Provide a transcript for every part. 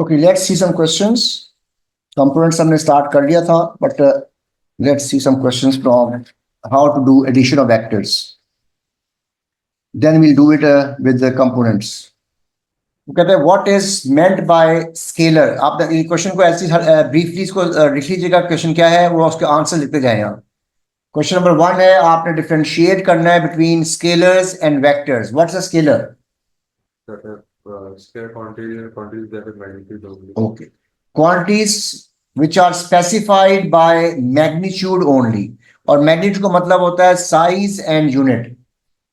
Okay, let's see some questions. Components हमने start कर लिया था, but let's see some questions from how to do addition of vectors. Then we'll do it with the components. वो कहते हैं what is meant by scalar. आप ये question को ऐसे ब्रीफली इसको लिख लीजिएगा. क्वेश्चन क्या है वो उसके आंसर लिखते जाए. यहाँ क्वेश्चन नंबर 1 है, आपने डिफरेंशिएट करना है between scalars and vectors. What's a scalar? Scalar quantities that have magnitude only. Okay. Quantities which are specified by magnitude only. और magnitude का मतलब होता है size and unit.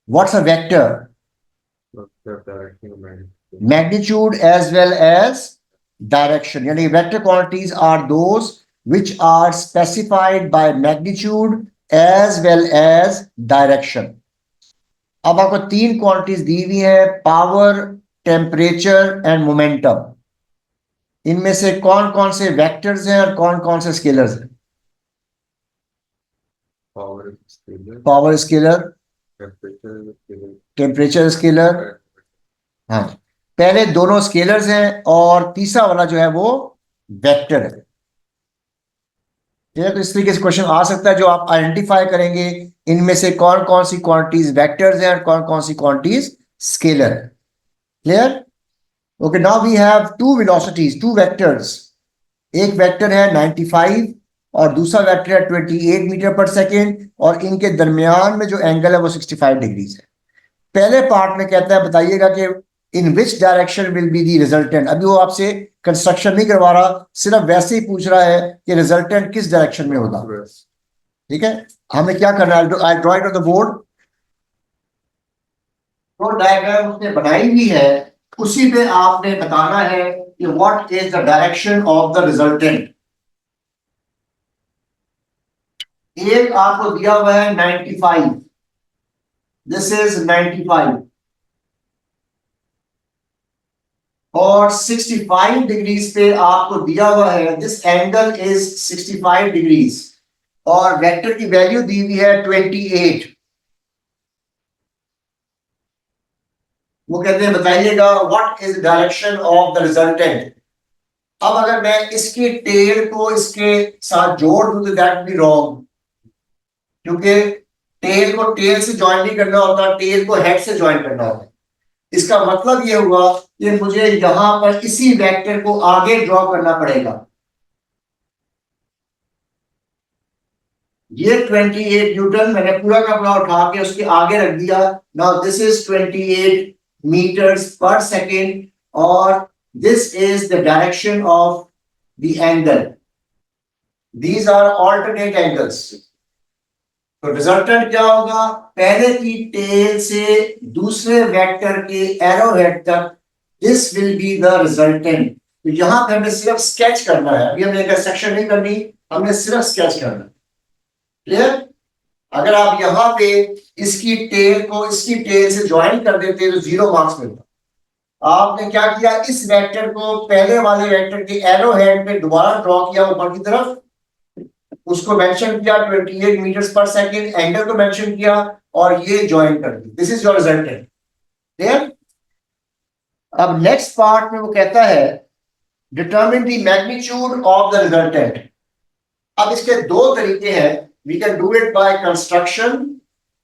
What's a vector? Direction of magnitude. Magnitude as well as direction. यानी vector quantities are those which are specified by magnitude as well as direction. अब आपको 3 quantities दी हुई है, पावर, टेम्परेचर एंड मोमेंटम. इनमें से कौन कौन से वेक्टर्स हैं और कौन कौन से स्केलर्स हैं? Power scalar, temperature scalar. हाँ, पहले दोनों स्केलर्स हैं और तीसरा वाला जो है वो वेक्टर है. तो इस तरीके से क्वेश्चन आ सकता है जो आप आइडेंटिफाई करेंगे इनमें से कौन कौन सी क्वांटिटीज वेक्टर्स हैं और कौन कौन सी क्वांटिटीज स्केलर है. Clear? Okay, now we have two velocities, two vectors. एक वेक्टर है 95 और दूसरा वेक्टर है 28 मीटर पर सेकेंड और इनके दरमियान में जो एंगल है वो 65 डिग्रीज है. पहले पार्ट में कहता है बताइएगा कि in which direction will be the resultant. अभी वो आपसे कंस्ट्रक्शन नहीं करवा रहा, सिर्फ वैसे ही पूछ रहा है कि रिजल्टेंट किस डायरेक्शन में होगा. ठीक है, हमें क्या करना है, I draw it on the board. तो डायग्राम उसने बनाई हुई है, उसी पे आपने बताना है कि what is the direction of the resultant. एक आपको दिया हुआ है 95, दिस इज 95 और 65 डिग्रीज पे आपको दिया हुआ है, दिस एंगल इज 65 डिग्रीज और वेक्टर की वैल्यू दी हुई है 28. वो कहते हैं बताइएगा what is direction of the resultant. अब अगर मैं इसकी टेल को इसके साथ जोड़ दूं तो दैट बी रॉन्ग, क्योंकि टेल को टेल से ज्वाइन नहीं करना होता, टेल को हेड से ज्वाइन करना होता. इसका मतलब ये हुआ कि मुझे यहां पर इसी वेक्टर को आगे ड्रॉ करना पड़ेगा. ये 28 न्यूटन मैंने पूरा का पूरा उठा के उसके आगे रख दिया. Now this is 28 meters per second or this is the direction of the angle. These are alternate angles. तो रिजल्टेंट क्या होगा, पहले की टेल से दूसरे वेक्टर के एरो हेड तक, this will be the resultant. तो यहां पे हमें सिर्फ स्केच करना है, अभी हमने सेक्शन नहीं करनी, हमने सिर्फ स्केच करना है. क्लियर? अगर आप यहां पे इसकी टेल को इसकी टेल से ज्वाइन कर देते तो 0 मार्क्स मिलता. आपने क्या किया, इस वेक्टर को पहले वाले वेक्टर के एरो हेड पे दोबारा ड्रॉ किया ऊपर की तरफ, उसको मेंशन किया 28 मीटर्स पर सेकंड, एंगल को मेंशन किया और ये ज्वाइन कर दी. This is your resultant. Clear? अब नेक्स्ट पार्ट में वो कहता है determine the magnitude of the resultant. अब इसके दो तरीके हैं. We can do it by construction.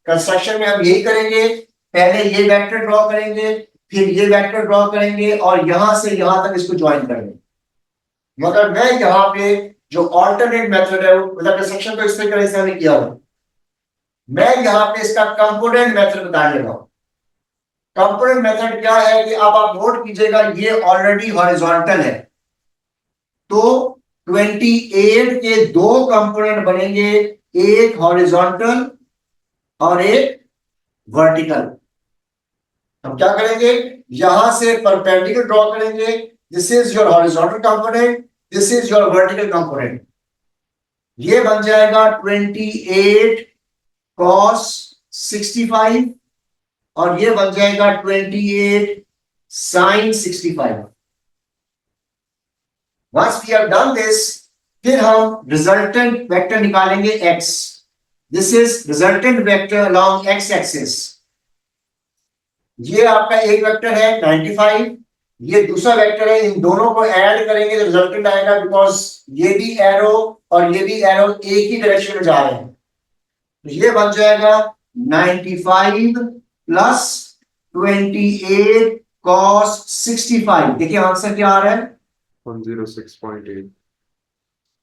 Construction में हम यही करेंगे, पहले ये वेक्टर ड्रॉ करेंगे, फिर ये वेक्टर ड्रॉ करेंगे और यहां से यहां तक इसको ज्वाइन करेंगे. मगर मैं यहाँ पे जो ऑल्टरनेट मेथड है, मतलब कंस्ट्रक्शन तो इस तरीके से हमने किया हुआ, मैं यहाँ पे इसका कंपोनेंट मेथड बताने लगा हूं. कंपोनेंट मेथड क्या है कि अब आप नोट कीजिएगा, ये ऑलरेडी हॉरिजॉन्टल है, तो 28 के दो कंपोनेंट बनेंगे, एक हॉरिजॉन्टल और एक वर्टिकल. हम क्या करेंगे, यहां से परपेंडिकुलर ड्रॉ करेंगे. This is your horizontal component, this is your vertical component. ये बन जाएगा 28 cos 65 और ये बन जाएगा 28 sin 65. Once we have done this, फिर हम रिजल्टेंट वेक्टर निकालेंगे x. This is resultant vector along x axis. ये आपका एक वेक्टर है 95, ये दूसरा वेक्टर है, इन दोनों को ऐड करेंगे तो रिजल्टेंट आएगा, बिकॉज ये भी एरो और ये भी एरो एक ही डायरेक्शन में जा रहे हैं, तो ये बन जाएगा 95 प्लस 28 cos 65। देखिए आंसर क्या आ रहा है, 106.8.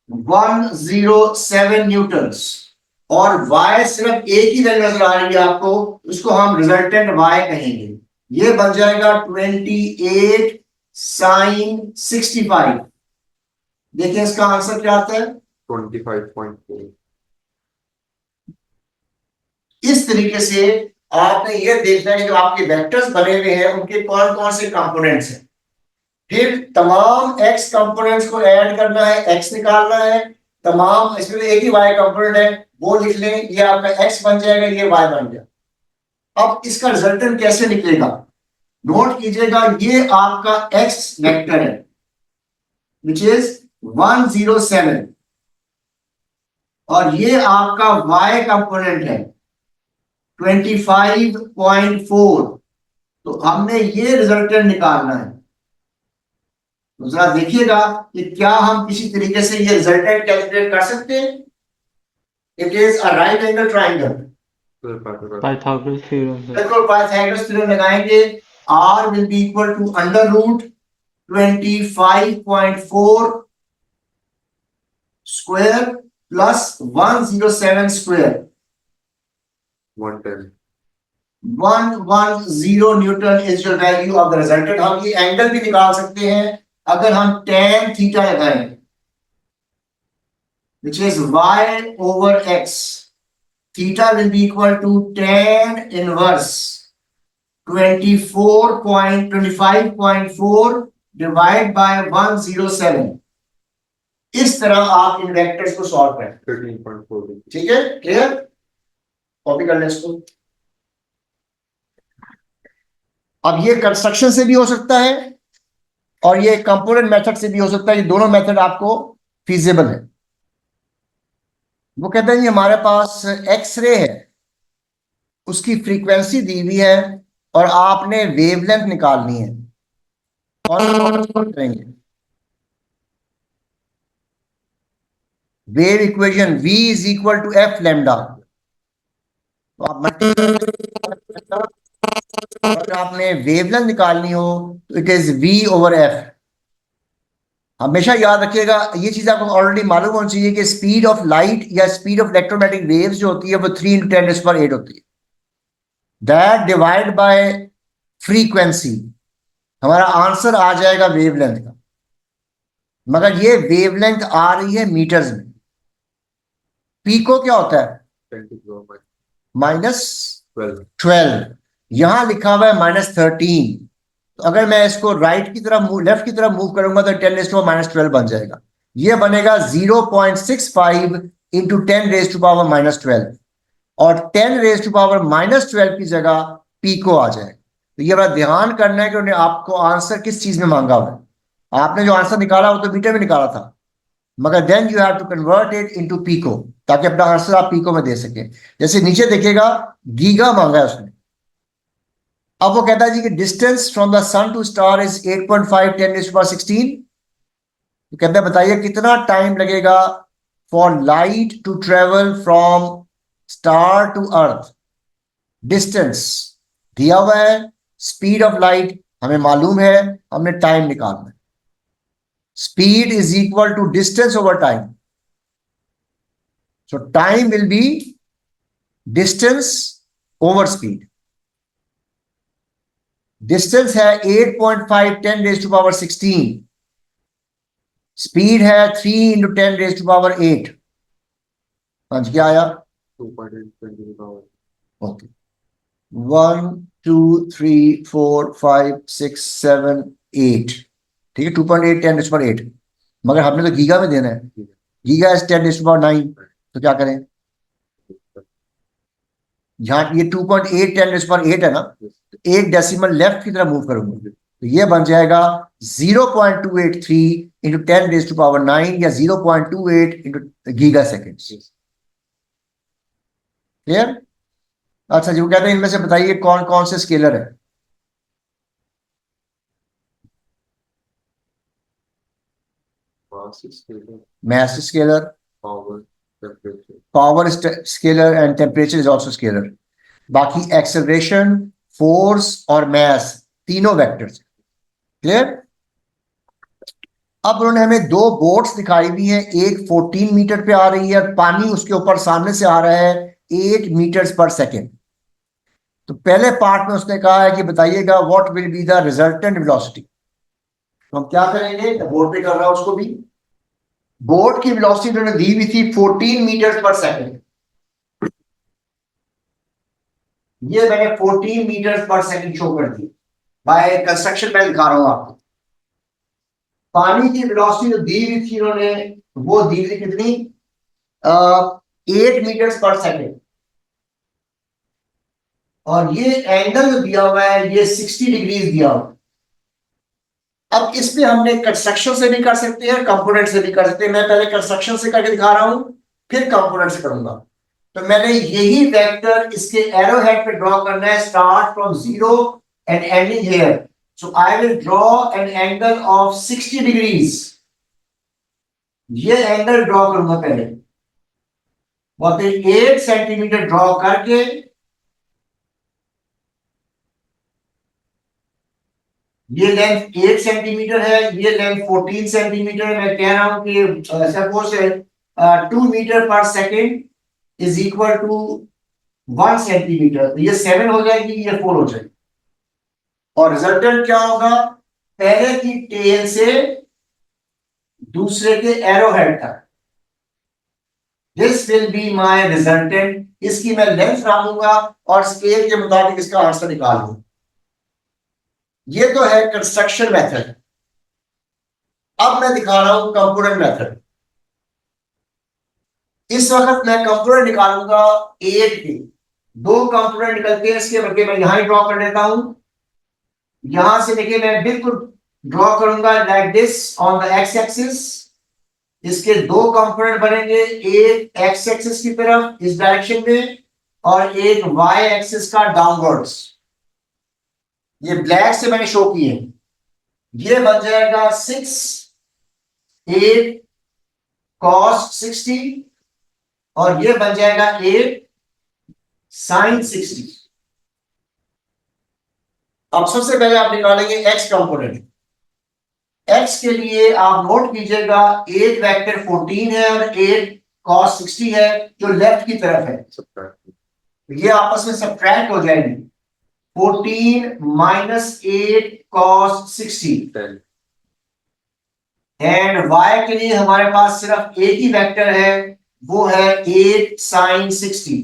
107 न्यूटन्स। और y सिर्फ एक ही वैल्यू नजर आ रही है आपको, उसको हम रिजल्टेंट y कहेंगे। ये बन जाएगा 28 साइन 65। देखिए इसका आंसर क्या आता है, 25.4. इस तरीके से आपने ये देखना है कि जो आपके वेक्टर्स बने हुए हैं उनके कौन कौन से कंपोनेंट्स हैं, फिर तमाम x कंपोनेंट्स को ऐड करना है, x निकालना है, तमाम इसमें एक ही y कंपोनेंट है वो लिख लें, ये आपका x बन जाएगा, ये y बन गया। अब इसका रिजल्टेंट कैसे निकलेगा, नोट कीजिएगा, ये आपका x वेक्टर है विच इज 107 और ये आपका y कंपोनेंट है 25.4। तो हमने ये रिजल्टेंट निकालना है। तो जरा देखिएगा कि क्या हम किसी तरीके से ये रिजल्टेंट कैलकुलेट कर सकते हैं। It is a right angle triangle. Pythagoras theorem से। बिल्कुल पाइथागोरस थ्योरम लगाएंगे, r will be equal to under root 25.4 square plus 107 square, 110. 110 newton is your value of the resultant. हम ये एंगल भी निकाल सकते हैं अगर हम tan थीटा लगाएं, which is y over x. Theta will be equal to tan inverse 25.4 divided by 107। इस तरह आप इन वेक्टर्स को सॉल्व करें। 13.4. ठीक है, क्लियर, कॉपी कर लें इसको। अब ये कंस्ट्रक्शन से भी हो सकता है और ये कंपोनेंट मेथड से भी हो सकता है, ये दोनों मेथड आपको फीजिबल है। वो कहते हैं हमारे पास एक्सरे है, उसकी फ्रीक्वेंसी दी हुई है और आपने वेवलेंथ निकालनी है, और करेंगे wave equation v is equal to F lambda. तो आप अगर आपने वेवलेंथ निकालनी हो तो it is v over F. हमेशा याद रखिएगा, ये चीज आपको ऑलरेडी मालूम होनी चाहिए कि स्पीड ऑफ लाइट या स्पीड ऑफ इलेक्ट्रोमैग्नेटिक वेव्स जो होती है वो 3 × 10⁸ होती है। दैट डिवाइड बाय फ्रीक्वेंसी, हमारा आंसर आ जाएगा वेवलेंथ का। मगर ये वेवलेंथ आ रही है मीटर्स में। पीको क्या होता है, 10 to the power -12। यहां लिखा हुआ है -13। तो अगर मैं इसको राइट की तरफ लेफ्ट की तरफ मूव करूंगा तो 10⁻12 बन जाएगा। ये बनेगा 0.65 इंटू 10⁻12 और 10⁻12 की जगह पीको आ जाएगा। तो ये बड़ा ध्यान करना है कि उन्हें आपको आंसर किस चीज में मांगा हुआ है। आपने जो आंसर निकाला वो तो मीटर में निकाला था, मगर then you have to convert it into pico ताकि अपना आंसर आप पीको में दे सके। जैसे नीचे देखिएगा गीगा मांगा है उसने। अब वो कहता है जी कि distance from the sun to star is 8.5 10⁻16। तो कहता है बताइए कितना टाइम लगेगा for light to travel from star to earth. Distance दिया हुआ है, स्पीड ऑफ लाइट हमें मालूम है, हमने टाइम निकालना है। Speed is equal to distance over time, so time will be distance over speed. Distance है 8.5 10⁻16, स्पीड है 3 × 10⁸ हाँ जी क्या आया, 2.8 10 to the power. ओके 1 2 3 4 5 6 7 8, ठीक है 2.8 10⁸। मगर हमने तो गीगा में देना है, गीगा इज 10⁻9। तो क्या करें, यहाँ ये 2.8 10⁸ है ना, तो एक डेसिमल लेफ्ट की तरफ मूव करूंगा तो ये बन जाएगा 0.283 इंटू 10⁻9 या 0.28 इंटू गीगा सेकेंड्स। क्लियर। अच्छा जी, वो कहते हैं इनमें से बताइए कौन कौन से स्केलर है। Mass is scalar. mass is scalar, Power, temperature. power is scalar, and temperature is also scalar. बाकी acceleration, force और mass तीनों वेक्टर्स. क्लियर? अब उन्होंने हमें दो बोट्स दिखाई हुई हैं, एक 14 मीटर पे आ रही है, पानी उसके ऊपर सामने से आ रहा है 8 मीटर्स पर सेकेंड. तो पहले पार्ट में उसने कहा है कि बताइएगा what will be the resultant velocity. तो हम क्या करेंगे, बोर्ड पे कर रहा हूं उसको भी. बोर्ड की वेलोसिटी उन्होंने दी हुई थी 14 मीटर पर सेकेंड. ये मैंने 14 मीटर पर सेकेंड शो कर दी बाय कंस्ट्रक्शन. मैं दिखा रहा हूं आपको. पानी की वेलोसिटी जो दी हुई थी उन्होंने, वो दी हुई कितनी, 8 मीटर पर सेकेंड. और ये एंगल जो दिया हुआ है ये 60 डिग्री दिया हुआ है. अब इसमें हमने कंस्ट्रक्शन से भी कर सकते हैं, कंपोनेंट से भी कर सकते हैं. मैं पहले कंस्ट्रक्शन से करके दिखा रहा हूं, फिर कंपोनेंट से करूंगा. तो मैंने यही वेक्टर इसके एरो हेड पे ड्रॉ करना है, start from 0 and ending here. So I will draw an angle of 60 degrees. ये एंगल ड्रॉ करूंगा पहले, और फिर 8 सेंटीमीटर ड्रॉ करके ये लेंथ 8 सेंटीमीटर है, ये लेंथ 14 सेंटीमीटर है. मैं कह रहा हूं कि सपोज 2 मीटर पर second is equal to 1 centimetre. तो ये 7 हो जाएगी, ये 4 हो जाएगी. और रिजल्टेंट क्या होगा, पहले की टेल से दूसरे के एरो हेड तक. This will be my resultant. इसकी मैं लेंथ नापूंगा और स्केल के मुताबिक इसका आंसर निकालूंगा. ये तो है कंस्ट्रक्शन मेथड. अब मैं दिखा रहा हूं कंपोनेंट मेथड. इस वक्त मैं कंपोनेंट निकालूंगा 8 के. दो कंपोनेंट निकलते हैं इसके, बल्कि मैं यहां ही ड्रॉ कर देता हूं. यहां से देखिए मैं बिल्कुल ड्रॉ करूंगा like this on the x axis. इसके दो कंपोनेंट बनेंगे, एक एक्स एक्सिस की तरफ इस डायरेक्शन में और एक वाई एक्सिस का डाउनवर्ड्स. ये ब्लैक से मैंने शो किए. ये बन जाएगा 6 8 cos 60 और ये बन जाएगा 8 sin 60. अब सबसे पहले आप निकालेंगे एक्स कंपोनेंट. एक्स के लिए आप नोट कीजिएगा, एक वेक्टर 14 है और 8 cos 60 है जो लेफ्ट की तरफ है. Subtract. ये आपस में सब्ट्रैक्ट हो जाएंगे. 14 minus 8 cos 60. 10. एंड y के लिए हमारे पास सिर्फ एक ही वेक्टर है, वो है 8 sin 60.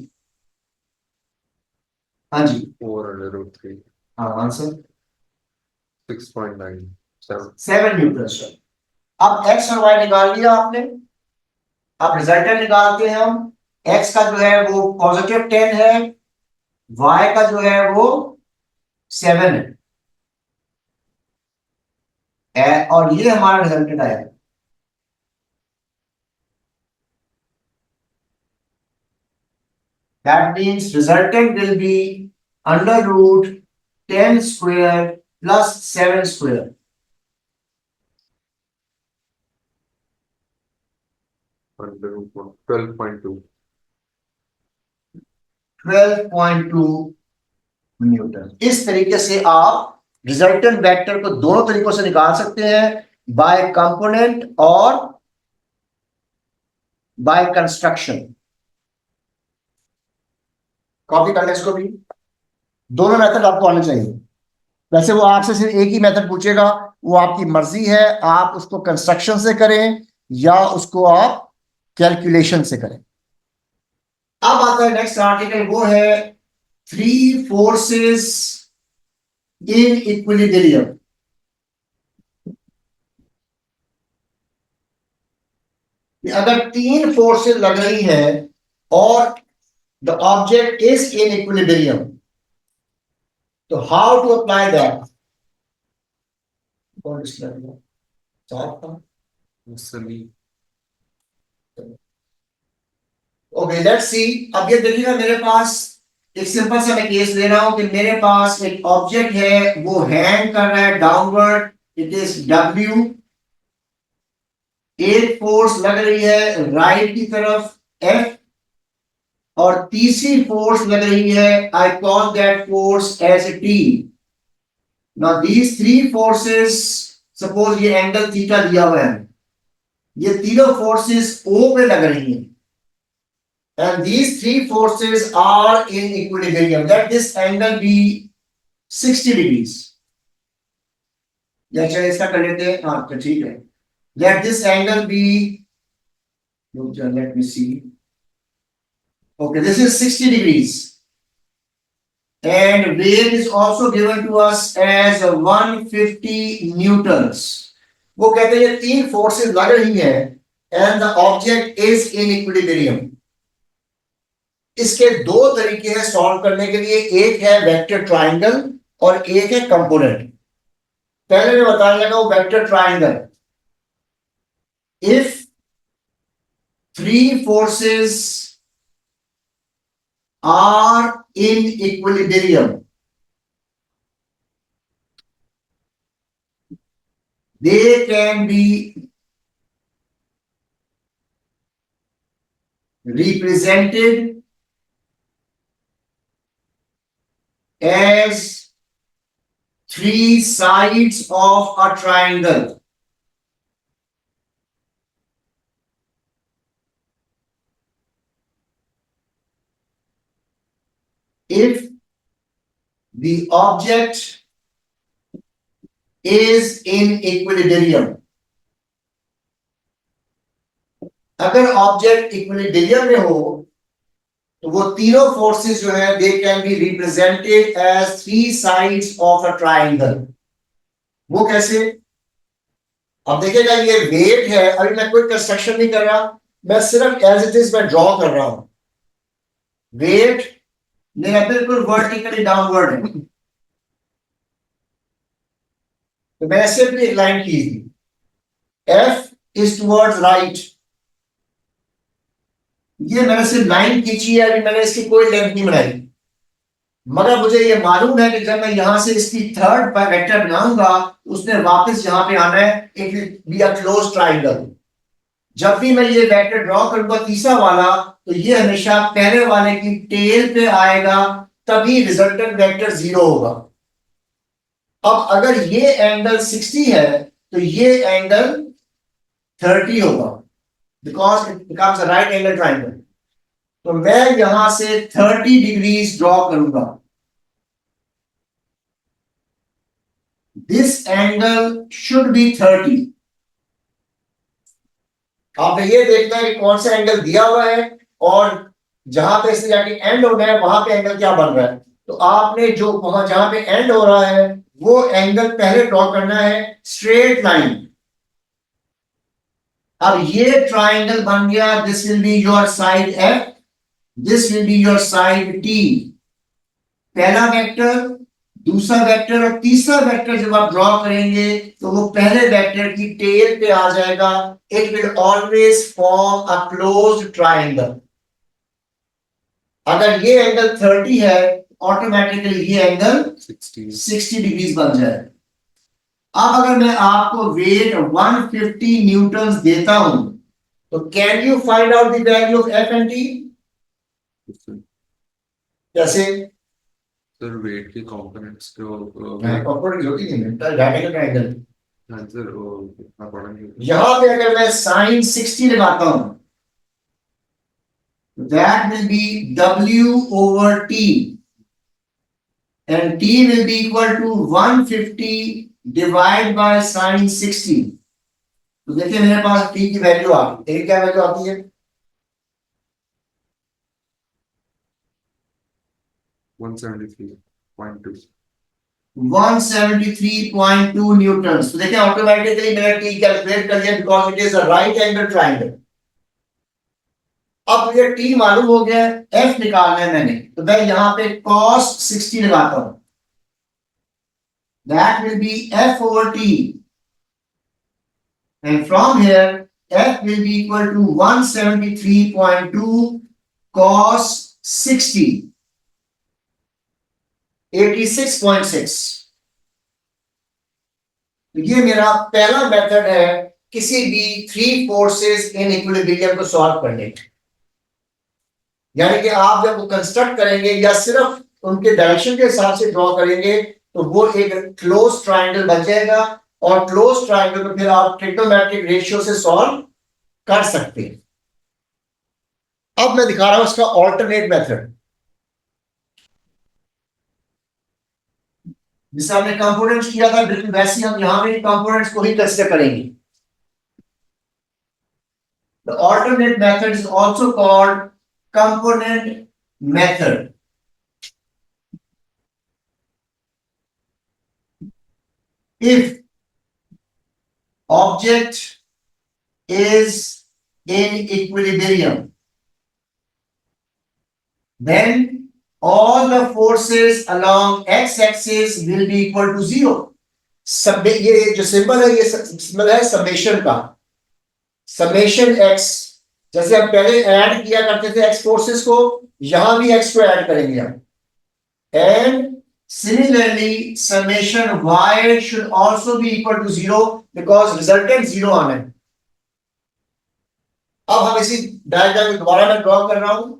हाँ जी, 4 under root 3. हाँ आंसर 6.97. 7 न्यूटन. अब x और y निकाल लिया आपने. अब रिजल्टेंट निकालते हैं हम. x का जो है वो पॉजिटिव 10 है, y का जो है वो 7 है. और ये हमारा रिजल्टेंट आया. That means resultant will be under root 10 square plus 7 square. Under root 1. 12.2. 12.2 Newton. इस तरीके से आप रिजल्टेंट वेक्टर को दोनों तरीकों से निकाल सकते हैं, बाय कंपोनेंट और बाय कंस्ट्रक्शन. कॉपी करने इसको भी. दोनों मेथड आपको आने चाहिए. वैसे वो आपसे सिर्फ एक ही मेथड पूछेगा, वो आपकी मर्जी है, आप उसको कंस्ट्रक्शन से करें या उसको आप कैलकुलेशन से करें. अब आता है नेक्स्ट आर्टिकल, वो है 3 फोर्सेस इन इक्विलिब्रियम. अगर 3 फोर्सेस लग रही है और the object is in equilibrium, तो how to apply that. Semi. Okay let's see. अब ये देखिएगा, मेरे पास एक सिंपल सा मैं केस ले रहा हूं कि मेरे पास एक ऑब्जेक्ट है, वो हैंग कर रहा है डाउनवर्ड. इट इज W एक फोर्स लग रही है राइट की तरफ F, और तीसरी फोर्स लग रही है, I call that force as T. Now these three forces, suppose ये एंगल थीटा दिया हुआ है, ये तीनों फोर्सेस O पे लग रही हैं, and these three forces are in equilibrium, let this angle be 60 degrees. या चलिए इसका कर लेते हैं, हाँ तो ठीक है, let this angle be, let me see, okay, this is 60 degrees, and weight is also given to us as 150 newtons. वो कहते हैं ये तीन फोर्सेस लग रही हैं and the object is in equilibrium. इसके दो तरीके हैं सॉल्व करने के लिए, एक है वेक्टर ट्रायंगल और एक है कंपोनेंट. पहले मैं बताने लगा वो vector triangle. If three forces are in equilibrium, they can be represented as three sides of a triangle. If the object is in equilibrium, अगर ऑब्जेक्ट इक्विलिब्रियम में हो तो वो तीनों फोर्सेस जो है they can be represented as three sides of a triangle. वो कैसे? अब देखिएगा ये वेट है, अभी मैं कोई कंस्ट्रक्शन नहीं कर रहा, मैं सिर्फ एज इट इज मैं ड्रॉ कर रहा हूं. वेट मेरा बिल्कुल वर्टिकली डाउनवर्ड है, तो मैं सिर्फ एक लाइन खींच दी, F इज टुवर्ड्स राइट. ये मैंने सिर्फ लाइन खींची है, अभी मैंने इसकी कोई लेंथ नहीं बनाई, मगर मुझे ये मालूम है कि जब मैं यहां से इसकी थर्ड वेक्टर बनाऊंगा उसने वापस यहां पे आना है, it will be a close triangle. जब भी मैं ये वेक्टर ड्रॉ करूंगा तीसरा वाला, तो ये हमेशा पहले वाले की टेल पे आएगा, तभी रिजल्टेंट वेक्टर 0 होगा. अब अगर ये एंगल 60 है तो ये एंगल 30 होगा, because it becomes a right angle triangle. तो मैं यहां से 30 डिग्रीज ड्रॉ करूंगा. This angle should be 30. आपने ये देखना है कि कौन सा एंगल दिया हुआ है और जहां पे इससे जाके एंड होना है वहां पे एंगल क्या बन रहा है. तो आपने जो वहां जहां पे एंड हो रहा है वो एंगल पहले ड्रॉ करना है, स्ट्रेट लाइन. अब ये ट्राइंगल बन गया, this will be your side F, this will be your side T. पहला वेक्टर, दूसरा वेक्टर और तीसरा वेक्टर जब आप ड्रॉ करेंगे तो वो पहले वेक्टर की टेल पे आ जाएगा. It will always form a closed triangle. अगर ये एंगल 30 है, ऑटोमेटिकली ये एंगल 60 डिग्रीज बन जाए. अब अगर मैं आपको वेट 150 न्यूटन देता हूं तो can you find out the value of F and T? कैसे? सर वेट के कंपोनेंट्स को कंपोनेंट की होती नहीं है, डायरेक्ट ट्रायंगल. आंसर वो कितना पढ़ेंगे. यहां पे अगर मैं sin 60 लगाता हूं, that will be W over T, and T will be equal to 150 divided by sin 60. तो देखिए मेरे पास T की वैल्यू आ गई. क्या वैल्यू आती है? 173.2. 173.2 न्यूटन. तो देखिए ऑटोमेटिकली मैंने T कैलकुलेट कर लिया, because it is a right angle triangle. अब मुझे T मालूम हो गया, F निकालना है मैंने, तो मैं यहां पे cos 60 लगाता हूं. That will be F over T, and from here F will be equal to 173.2 cos 60, 86.6. तो ये मेरा पहला मेथड है किसी भी 3 फोर्सेस इन इक्विलिब्रियम को सॉल्व करने के। यानी कि आप जब वो कंस्ट्रक्ट करेंगे या सिर्फ उनके डायरेक्शन के हिसाब से ड्रॉ करेंगे तो वो एक क्लोज ट्रायंगल बन जाएगा, और क्लोज ट्रायंगल को फिर आप ट्रिग्नोमेट्रिक रेशियो से सॉल्व कर सकते हैं। अब मैं दिखा रहा हूं इसका ऑल्टरनेट मेथड। जिसे हमने कंपोनेंट्स किया था बिल्कुल वैसे ही हम यहां भी कंपोनेंट्स को ही कंसीडर करेंगे। The alternate method is also called component method. If object is in equilibrium, then all the forces along x-axis will be equal to 0. सब ये जो सिंबल है ये सिंबल है समेशन का, समेशन x। जैसे हम पहले ऐड किया करते थे x फोर्सेस को, यहां भी x को ऐड करेंगे हम। And similarly summation y should also be equal to 0 because resultant 0 आना है। अब हम इसी डायग्राम को दोबारा मैं ड्रॉ कर रहा हूं।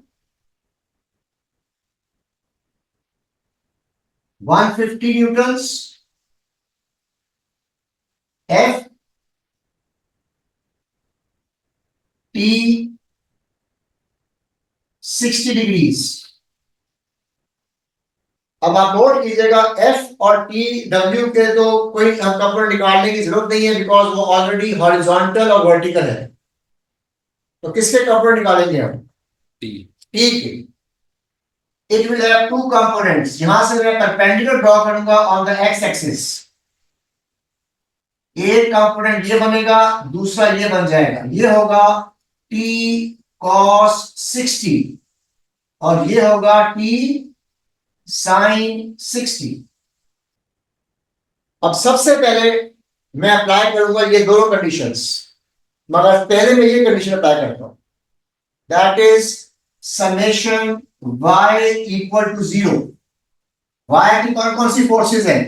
150 न्यूटन्स, F T 60 डिग्रीज। अब आप नोट कीजिएगा F और T W के तो कोई कंपोनेंट निकालने की जरूरत नहीं है बिकॉज वो ऑलरेडी हॉरिजॉन्टल और वर्टिकल है। तो किसके कंपोनेंट निकालेंगे हम? T के। It will have 2 components. यहां से मैं परपेंडिकुलर ड्रॉ करूंगा ऑन द x एक्सिस। एक कंपोनेंट ये बनेगा, दूसरा ये बन जाएगा। ये होगा T cos 60 और ये होगा T sin 60। अब सबसे पहले मैं अप्लाई करूंगा ये दोनों कंडीशंस, मगर पहले मैं ये कंडीशन अप्लाई करता हूं, that is summation y equal to 0। y की कौन कौन सी फोर्सेस है?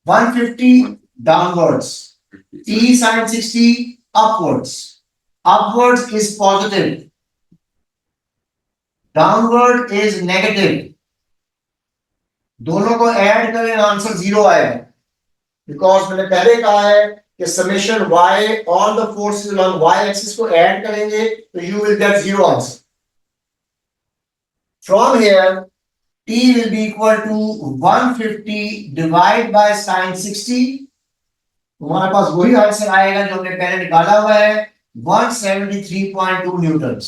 150 downwards, T sin 60 upwards. Upwards is positive, downward is negative. दोनों को ऐड करें आंसर 0 आएगा, बिकॉज मैंने पहले कहा है कि summation y all the forces along y axis को ऐड करेंगे तो you will get 0 answer. From here t will be equal to 150 divided by sin 60। हमारे पास वही आंसर आएगा जो हमने पहले निकाला हुआ है, 173.2 newtons.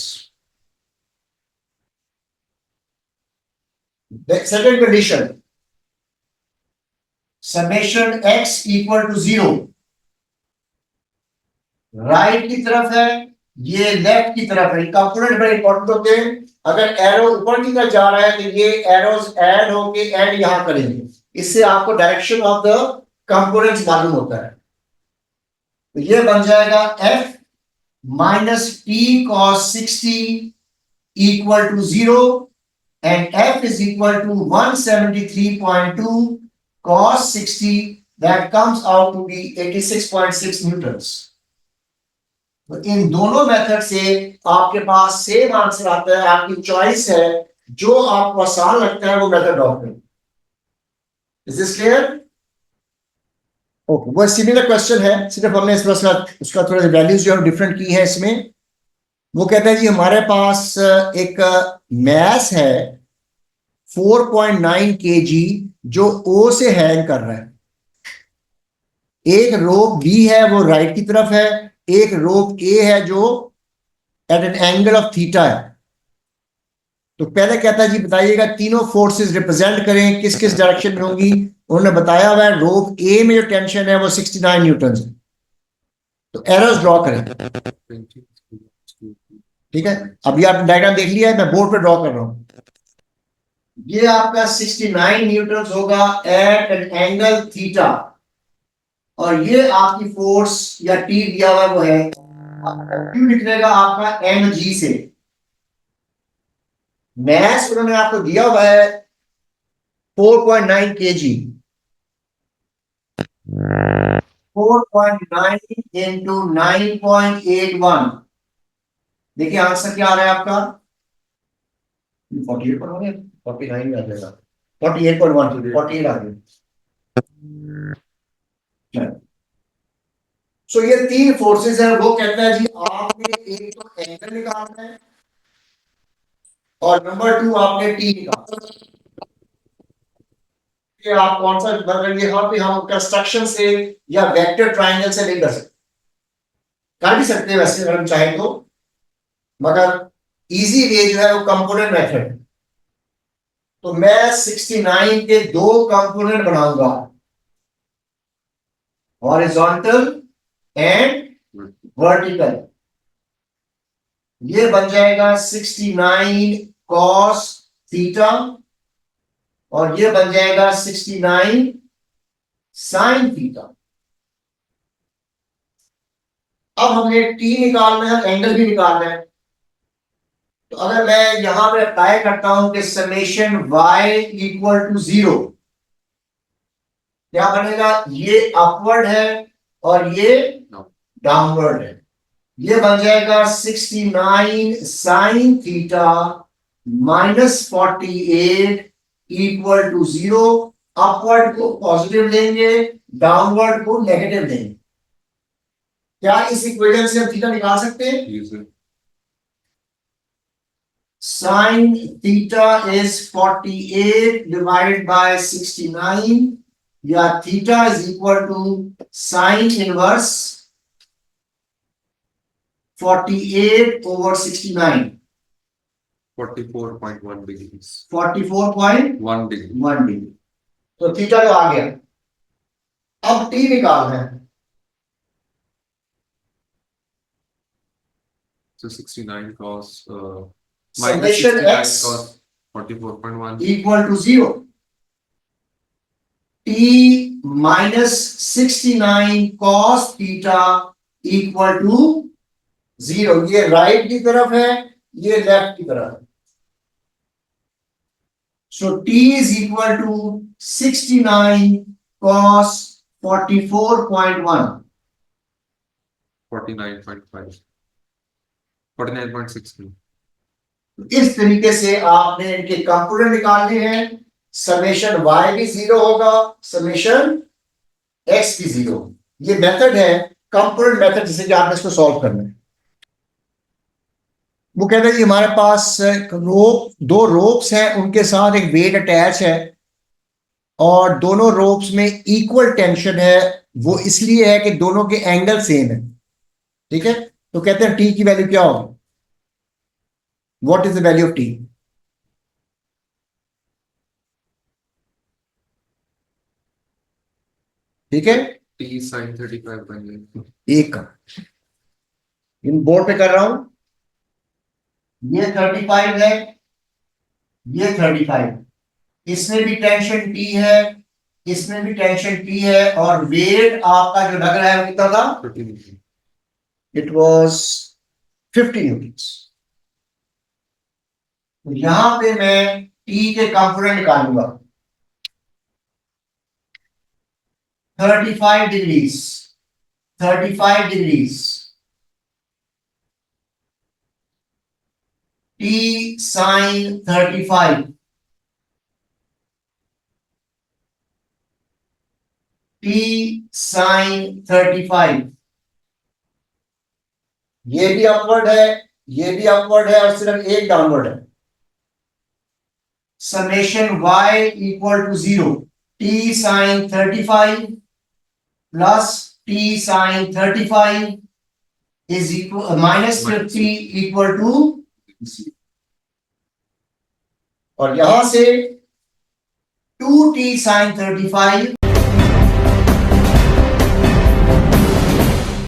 Second condition, summation x equal to 0। Right की तरफ है, ये लेफ्ट की तरफ है। कंपोनेंट बड़े इंपॉर्टेंट होते हैं। अगर एरो ऊपर की तरफ जा रहा है तो ये एरोस ऐड होके एंड यहां करेंगे, इससे आपको डायरेक्शन ऑफ द कंपोनेंट्स मालूम होता है। तो ये बन जाएगा f minus T cos 60 equal to 0 and f is equal to 173.2 cos 60, that comes out to be 86.6 newtons। तो इन दोनों मेथड से आपके पास सेम आंसर आता है। आपकी चॉइस है, जो आपको आसान लगता है वो मेथड ड्रॉप करें। Is this clear? ओके, वो सिमिलर क्वेश्चन है, सिर्फ हमने इस उसका थोड़ा वैल्यूज जो है डिफरेंट की है इसमें। वो कहता है जी हमारे पास एक मैस है 4.9 kg जो O से हैंग कर रहा है। एक रोप B है वो राइट की तरफ है, एक रोप A है जो at an angle of theta है। तो पहले कहता है जी बताइएगा तीनों फोर्सेस रिप्रेजेंट करें किस किस डायरेक्शन में होंगी। उन्होंने बताया हुआ है रोप A में जो टेंशन है वो 69 न्यूटन है। तो एरोस ड्रॉ करें, ठीक है। अभी आपने डायग्राम देख लिया है, मैं बोर्ड पे ड्रॉ कर रहा हूं। ये आपका 69 न्यूटन होगा एट एन एंगल थीटा, और ये आपकी फोर्स या टी दिया हुआ वो है, क्यों निकलेगा आपका mg से। मैस उन्होंने आपको दिया हुआ है 4.9 kg। 4.9 into 9.81, देखिए आंसर क्या आ रहा है आपका 48 पर हो गया 49 में आ जाएगा 48.1 48 आ गया। सो ये तीन फोर्सेस है। वो कहता है जी आपने एक तो एंगल निकालना है और नंबर 2 आपने टी निकालना है। कि आप कौन सा मतलब यहाँ पे हम कंस्ट्रक्शन से या वेक्टर ट्रायंगल से नहीं कर सकते, कर भी सकते हैं वैसे अगर हम चाहें तो, मगर इजी वे जो है वो कंपोनेंट मेथड। तो मैं 69 के दो कंपोनेंट बनाऊंगा, हॉरिजॉन्टल एंड वर्टिकल। ये बन जाएगा 69 कॉस थीटा और ये बन जाएगा 69 साइन थीटा। अब हमने टी निकालना है, एंगल भी निकालना है। तो अगर मैं यहां पे अप्लाई करता हूं कि समेशन y इक्वल टू 0, क्या बनेगा? ये अपवर्ड है और ये डाउनवर्ड है। ये बन जाएगा 69 sine theta minus 48 equal to 0। Upward को पॉजिटिव लेंगे, डाउनवर्ड को नेगेटिव लेंगे। क्या इस इक्वेशन से हम थीटा निकाल सकते हैं? Sin theta is 48 divided by 69, या theta is equal to sin inverse 48 over 69, 44.1 degrees. 44.1 1 degree. Degree. तो थीटा तो आ गया। अब t निकालना है। So 69 cos Summation minus 69 x cos 44.1 equal to 0, t minus 69 cos theta equal to 0। ये right की तरफ है, ये लेफ्ट की तरफ है। सो t is equal to 69 cos 44.1, 49.5 49.6। इस तरीके से आपने इनके कंपोनेंट निकालने हैं। समेशन y भी 0 होगा, समेशन x भी 0। ये मेथड है कंपोनेंट मेथड, जिसे कि आपने इसको सॉल्व करना है। वो कहते हैं कि हमारे पास दो रोप्स हैं, उनके साथ एक वेट अटैच है और दोनों रोप्स में इक्वल टेंशन है। वो इसलिए है कि दोनों के एंगल सेम है। ठीक है, तो कहते हैं टी की वैल्यू क्या होगी? What is the value of T? ठीक है, T sin 35 बन जाएगा। एक का इन बोर्ड पे कर रहा हूं। ये 35 है, ये 35, इसमें भी टेंशन टी है, इसमें भी टेंशन टी है, और वेट आपका जो लग रहा है वो कितना था? 13। It was 50 newtons. तो यहां पे मैं टी के कंपोनेंट निकालूंगा। 35 degrees, 35 degrees, T sine 35, T sine 35। ये भी अपवर्ड है, ये भी अपवर्ड है, और सिर्फ एक डाउनवर्ड है। Summation y equal to 0, T sine 35 plus T sine 35 is equal minus 50 equal to 0। और यहां से 2t साइन 35